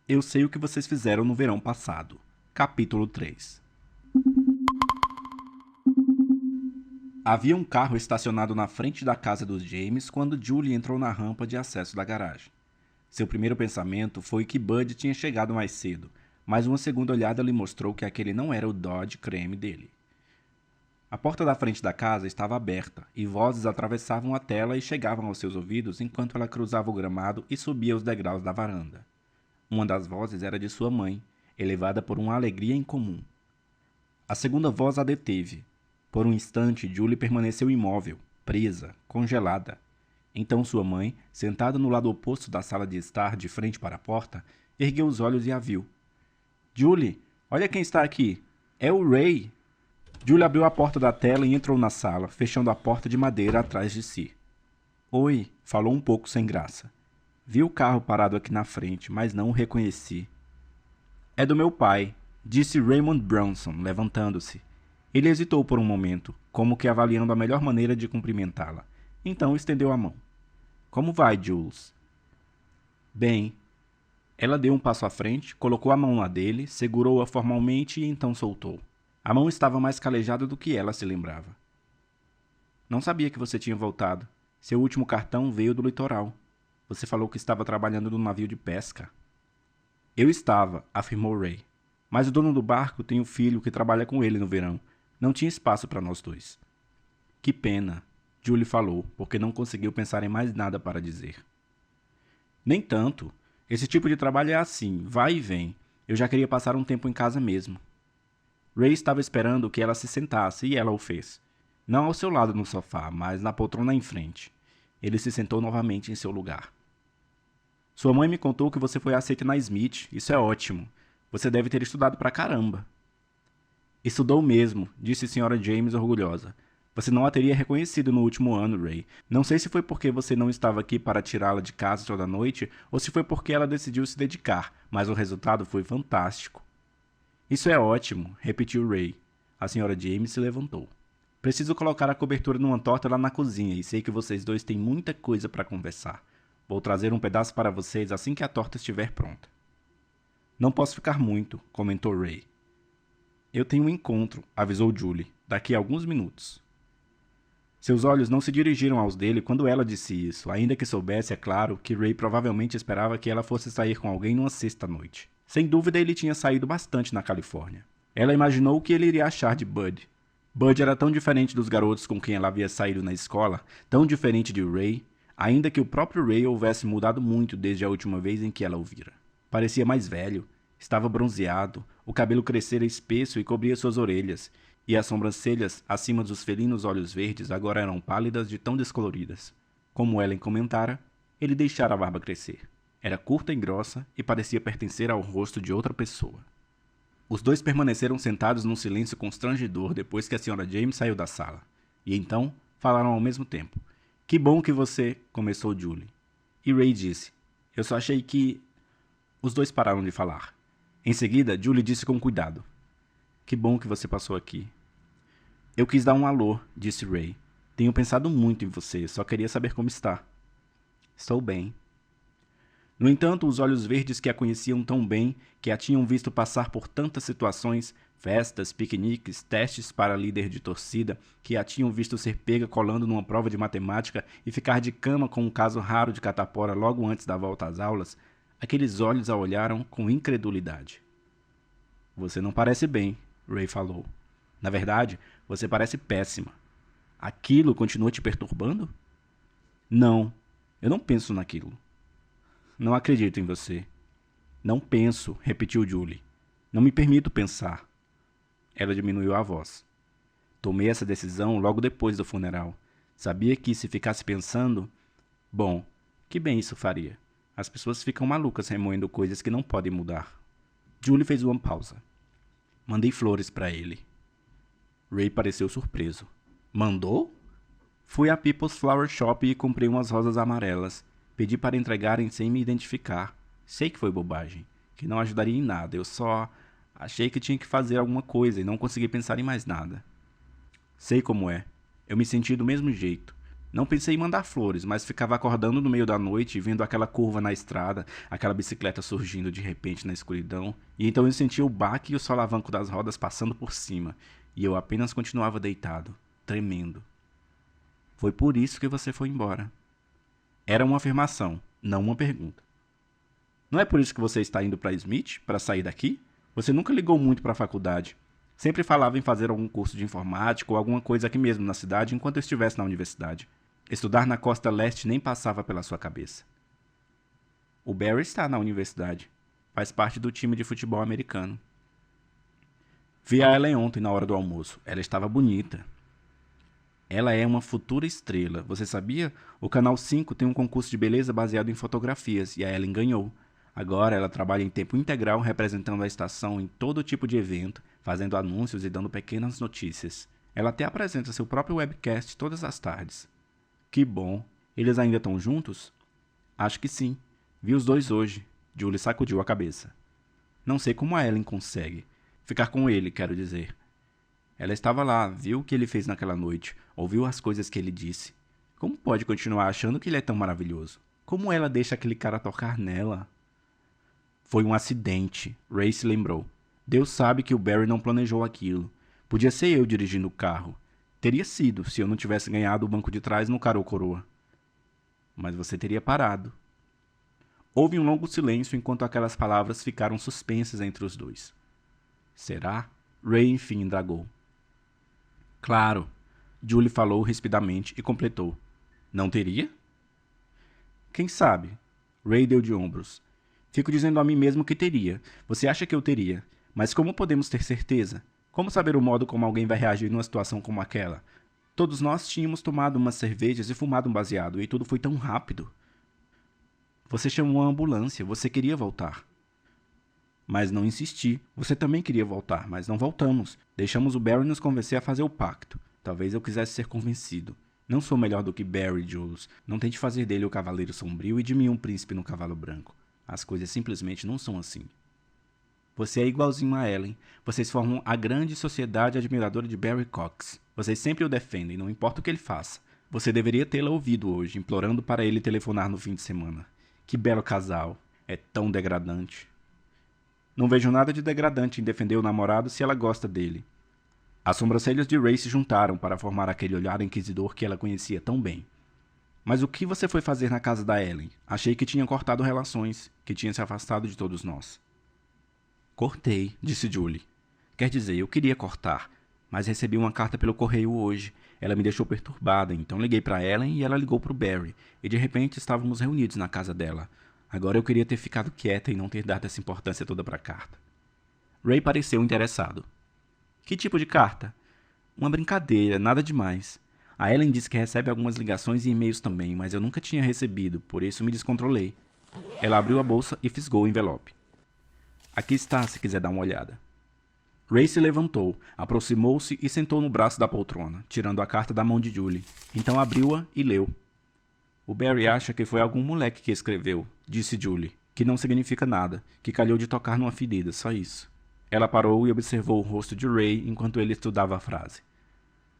Eu sei o que vocês fizeram no verão passado. Capítulo 3. Havia um carro estacionado na frente da casa dos James quando Julie entrou na rampa de acesso da garagem. Seu primeiro pensamento foi que Bud tinha chegado mais cedo, mas uma segunda olhada lhe mostrou que aquele não era o Dodge Creme dele. A porta da frente da casa estava aberta e vozes atravessavam a tela e chegavam aos seus ouvidos enquanto ela cruzava o gramado e subia os degraus da varanda. Uma das vozes era de sua mãe, elevada por uma alegria incomum. A segunda voz a deteve. Por um instante, Julie permaneceu imóvel, presa, congelada. Então sua mãe, sentada no lado oposto da sala de estar, de frente para a porta, ergueu os olhos e a viu. Julie, olha quem está aqui. É o Ray. Julie abriu a porta da tela e entrou na sala, fechando a porta de madeira atrás de si. Oi, falou um pouco sem graça. Vi o carro parado aqui na frente, mas não o reconheci. É do meu pai, disse Raymond Bronson, levantando-se. Ele hesitou por um momento, como que avaliando a melhor maneira de cumprimentá-la. Então estendeu a mão. Como vai, Jules? Bem. Ela deu um passo à frente, colocou a mão na dele, segurou-a formalmente e então soltou. A mão estava mais calejada do que ela se lembrava. Não sabia que você tinha voltado. Seu último cartão veio do litoral. Você falou que estava trabalhando num navio de pesca. Eu estava, afirmou Ray. Mas o dono do barco tem um filho que trabalha com ele no verão. Não tinha espaço para nós dois. Que pena, Julie falou, porque não conseguiu pensar em mais nada para dizer. Nem tanto. Esse tipo de trabalho é assim, vai e vem. Eu já queria passar um tempo em casa mesmo. Ray estava esperando que ela se sentasse e ela o fez. Não ao seu lado no sofá, mas na poltrona em frente. Ele se sentou novamente em seu lugar. Sua mãe me contou que você foi aceita na Smith. Isso é ótimo. Você deve ter estudado pra caramba. Estudou mesmo, disse a Sra. James orgulhosa. Você não a teria reconhecido no último ano, Ray. Não sei se foi porque você não estava aqui para tirá-la de casa toda noite ou se foi porque ela decidiu se dedicar, mas o resultado foi fantástico. Isso é ótimo, repetiu Ray. A Sra. James se levantou. Preciso colocar a cobertura numa torta lá na cozinha e sei que vocês dois têm muita coisa para conversar. Vou trazer um pedaço para vocês assim que a torta estiver pronta. Não posso ficar muito, comentou Ray. Eu tenho um encontro, avisou Julie, daqui a alguns minutos. Seus olhos não se dirigiram aos dele quando ela disse isso, ainda que soubesse, é claro, que Ray provavelmente esperava que ela fosse sair com alguém numa sexta-noite. Sem dúvida, ele tinha saído bastante na Califórnia. Ela imaginou o que ele iria achar de Bud. Bud era tão diferente dos garotos com quem ela havia saído na escola, tão diferente de Ray, ainda que o próprio Ray houvesse mudado muito desde a última vez em que ela o vira. Parecia mais velho, estava bronzeado, o cabelo crescera espesso e cobria suas orelhas, e as sobrancelhas, acima dos felinos olhos verdes, agora eram pálidas de tão descoloridas. Como Ellen comentara, ele deixara a barba crescer. Era curta e grossa e parecia pertencer ao rosto de outra pessoa. Os dois permaneceram sentados num silêncio constrangedor depois que a Sra. James saiu da sala. E então falaram ao mesmo tempo. Que bom que você... começou Julie. E Ray disse. Eu só achei que... Os dois pararam de falar. Em seguida, Julie disse com cuidado. Que bom que você passou aqui. Eu quis dar um alô, disse Ray. Tenho pensado muito em você, só queria saber como está. Estou bem. No entanto, os olhos verdes que a conheciam tão bem, que a tinham visto passar por tantas situações, festas, piqueniques, testes para líder de torcida, que a tinham visto ser pega colando numa prova de matemática e ficar de cama com um caso raro de catapora logo antes da volta às aulas, aqueles olhos a olharam com incredulidade. Você não parece bem, Ray falou. Na verdade, você parece péssima. Aquilo continua te perturbando? Não, eu não penso naquilo. Não acredito em você. Não penso, repetiu Julie. Não me permito pensar. Ela diminuiu a voz. Tomei essa decisão logo depois do funeral. Sabia que se ficasse pensando... Bom, que bem isso faria. As pessoas ficam malucas remoendo coisas que não podem mudar. Julie fez uma pausa. Mandei flores para ele. Ray pareceu surpreso. Mandou? Fui à People's Flower Shop e comprei umas rosas amarelas. Pedi para entregarem sem me identificar. Sei que foi bobagem, que não ajudaria em nada. Eu só achei que tinha que fazer alguma coisa e não consegui pensar em mais nada. Sei como é. Eu me senti do mesmo jeito. Não pensei em mandar flores, mas ficava acordando no meio da noite e vendo aquela curva na estrada, aquela bicicleta surgindo de repente na escuridão, e então eu sentia o baque e o solavanco das rodas passando por cima, e eu apenas continuava deitado, tremendo. Foi por isso que você foi embora. Era uma afirmação, não uma pergunta. Não é por isso que você está indo para Smith, para sair daqui? Você nunca ligou muito para a faculdade. Sempre falava em fazer algum curso de informática ou alguma coisa aqui mesmo na cidade enquanto eu estivesse na universidade. Estudar na costa leste nem passava pela sua cabeça. O Barry está na universidade. Faz parte do time de futebol americano. Vi a Ellen ontem na hora do almoço. Ela estava bonita. Ela é uma futura estrela. Você sabia? O Canal 5 tem um concurso de beleza baseado em fotografias e a Ellen ganhou. Agora ela trabalha em tempo integral representando a estação em todo tipo de evento, fazendo anúncios e dando pequenas notícias. Ela até apresenta seu próprio webcast todas as tardes. Que bom. Eles ainda estão juntos? Acho que sim. Vi os dois hoje. Julie sacudiu a cabeça. Não sei como a Ellen consegue. Ficar com ele, quero dizer. Ela estava lá, viu o que ele fez naquela noite, ouviu as coisas que ele disse. Como pode continuar achando que ele é tão maravilhoso? Como ela deixa aquele cara tocar nela? Foi um acidente, Ray se lembrou. Deus sabe que o Barry não planejou aquilo. Podia ser eu dirigindo o carro. Teria sido, se eu não tivesse ganhado o banco de trás no cara ou coroa. Mas você teria parado. Houve um longo silêncio enquanto aquelas palavras ficaram suspensas entre os dois. Será? Ray enfim indagou. Claro, Julie falou rispidamente e completou. Não teria? Quem sabe? Ray deu de ombros. Fico dizendo a mim mesmo que teria. Você acha que eu teria? Mas como podemos ter certeza? Como saber o modo como alguém vai reagir numa situação como aquela? Todos nós tínhamos tomado umas cervejas e fumado um baseado, e tudo foi tão rápido. Você chamou a ambulância, você queria voltar. Mas não insisti. Você também queria voltar, mas não voltamos. Deixamos o Barry nos convencer a fazer o pacto. Talvez eu quisesse ser convencido. Não sou melhor do que Barry, Jules. Não tente fazer dele o cavaleiro sombrio e de mim um príncipe no cavalo branco. As coisas simplesmente não são assim. Você é igualzinho a Ellen. Vocês formam a grande sociedade admiradora de Barry Cox. Vocês sempre o defendem, não importa o que ele faça. Você deveria tê-la ouvido hoje, implorando para ele telefonar no fim de semana. Que belo casal. É tão degradante. Não vejo nada de degradante em defender o namorado se ela gosta dele. As sobrancelhas de Ray se juntaram para formar aquele olhar inquisidor que ela conhecia tão bem. Mas o que você foi fazer na casa da Ellen? Achei que tinha cortado relações, que tinha se afastado de todos nós. Cortei, disse Julie. Quer dizer, eu queria cortar, mas recebi uma carta pelo correio hoje. Ela me deixou perturbada, então liguei para Ellen e ela ligou para o Barry, e de repente estávamos reunidos na casa dela. Agora eu queria ter ficado quieta e não ter dado essa importância toda para a carta. Ray pareceu interessado. Que tipo de carta? Uma brincadeira, nada demais. A Ellen disse que recebe algumas ligações e e-mails também, mas eu nunca tinha recebido, por isso me descontrolei. Ela abriu a bolsa e fisgou o envelope. Aqui está, se quiser dar uma olhada. Ray se levantou, aproximou-se e sentou no braço da poltrona, tirando a carta da mão de Julie. Então abriu-a e leu. O Barry acha que foi algum moleque que escreveu, disse Julie, que não significa nada, que calhou de tocar numa ferida, só isso. Ela parou e observou o rosto de Ray enquanto ele estudava a frase.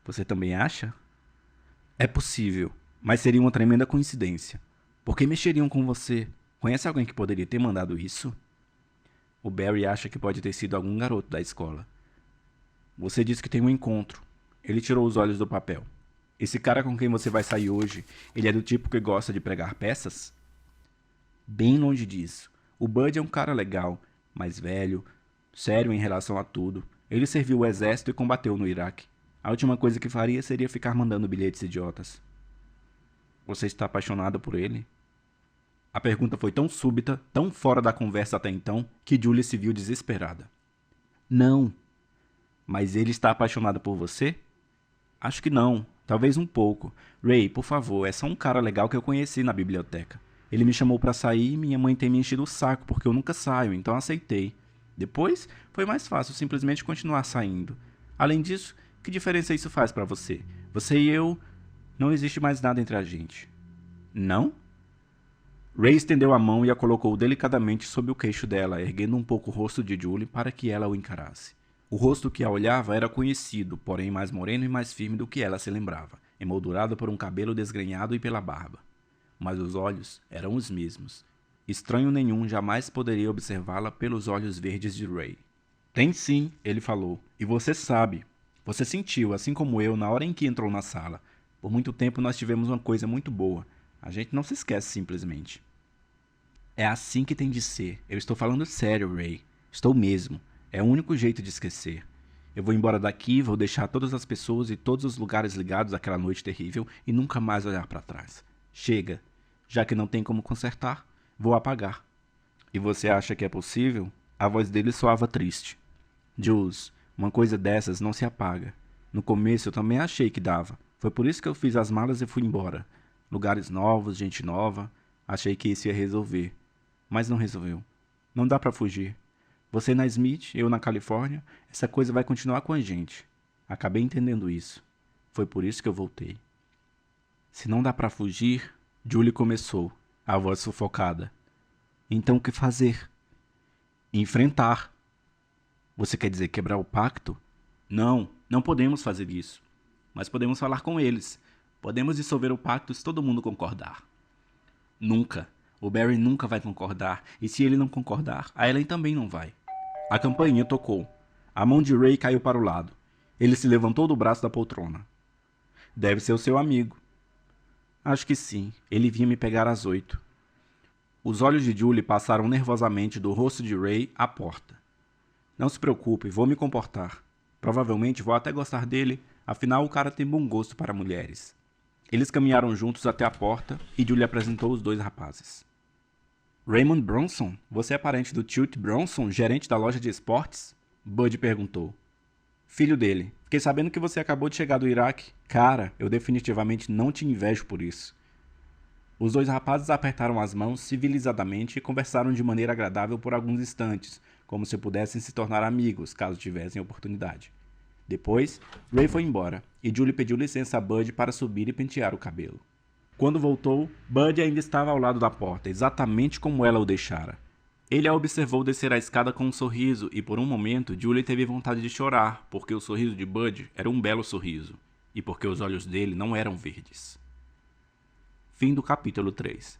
Você também acha? É possível, mas seria uma tremenda coincidência. Por que mexeriam com você? Conhece alguém que poderia ter mandado isso? O Barry acha que pode ter sido algum garoto da escola. Você disse que tem um encontro. Ele tirou os olhos do papel. Esse cara com quem você vai sair hoje, ele é do tipo que gosta de pregar peças? Bem longe disso. O Bud é um cara legal, mais velho, sério em relação a tudo. Ele serviu o exército e combateu no Iraque. A última coisa que faria seria ficar mandando bilhetes idiotas. Você está apaixonado por ele? A pergunta foi tão súbita, tão fora da conversa até então, que Julie se viu desesperada. Não. Mas ele está apaixonado por você? Acho que não. Talvez um pouco. Ray, por favor, é só um cara legal que eu conheci na biblioteca. Ele me chamou pra sair e minha mãe tem me enchido o saco porque eu nunca saio, então aceitei. Depois, foi mais fácil simplesmente continuar saindo. Além disso, que diferença isso faz pra você? Você e eu... Não existe mais nada entre a gente. Não? Ray estendeu a mão e a colocou delicadamente sob o queixo dela, erguendo um pouco o rosto de Julie para que ela o encarasse. O rosto que a olhava era conhecido, porém mais moreno e mais firme do que ela se lembrava. emoldurada por um cabelo desgrenhado e pela barba. Mas os olhos eram os mesmos. Estranho nenhum jamais poderia observá-la pelos olhos verdes de Ray. Tem sim, ele falou, e você sabe. Você sentiu, assim como eu, na hora em que entrou na sala. Por muito tempo nós tivemos uma coisa muito boa. A gente não se esquece simplesmente. É assim que tem de ser. Eu estou falando sério, Ray. Estou mesmo. É o único jeito de esquecer. Eu vou embora daqui, vou deixar todas as pessoas e todos os lugares ligados àquela noite terrível e nunca mais olhar para trás. Chega. Já que não tem como consertar, vou apagar. E você acha que é possível? A voz dele soava triste. Jules, uma coisa dessas não se apaga. No começo eu também achei que dava. Foi por isso que eu fiz as malas e fui embora. Lugares novos, gente nova. Achei que isso ia resolver. Mas não resolveu. Não dá pra fugir. Você na Smith, eu na Califórnia, essa coisa vai continuar com a gente. Acabei entendendo isso. Foi por isso que eu voltei. Se não dá pra fugir, Julie começou, a voz sufocada. Então o que fazer? Enfrentar. Você quer dizer quebrar o pacto? Não, não podemos fazer isso. Mas podemos falar com eles. Podemos dissolver o pacto se todo mundo concordar. Nunca. O Barry nunca vai concordar. E se ele não concordar, a Ellen também não vai. A campainha tocou. A mão de Ray caiu para o lado. Ele se levantou do braço da poltrona. Deve ser o seu amigo. Acho que sim. Ele vinha me pegar às 8. Os olhos de Julie passaram nervosamente do rosto de Ray à porta. Não se preocupe, vou me comportar. Provavelmente vou até gostar dele, afinal o cara tem bom gosto para mulheres. Eles caminharam juntos até a porta e Julie apresentou os dois rapazes. Raymond Bronson? Você é parente do Tilt Bronson, gerente da loja de esportes? Bud perguntou. Filho dele. Fiquei sabendo que você acabou de chegar do Iraque. Cara, eu definitivamente não te invejo por isso. Os dois rapazes apertaram as mãos civilizadamente e conversaram de maneira agradável por alguns instantes, como se pudessem se tornar amigos, caso tivessem oportunidade. Depois, Ray foi embora, e Julie pediu licença a Bud para subir e pentear o cabelo. Quando voltou, Bud ainda estava ao lado da porta, exatamente como ela o deixara. Ele a observou descer a escada com um sorriso, e por um momento Julie teve vontade de chorar, porque o sorriso de Bud era um belo sorriso, e porque os olhos dele não eram verdes. Fim do capítulo 3.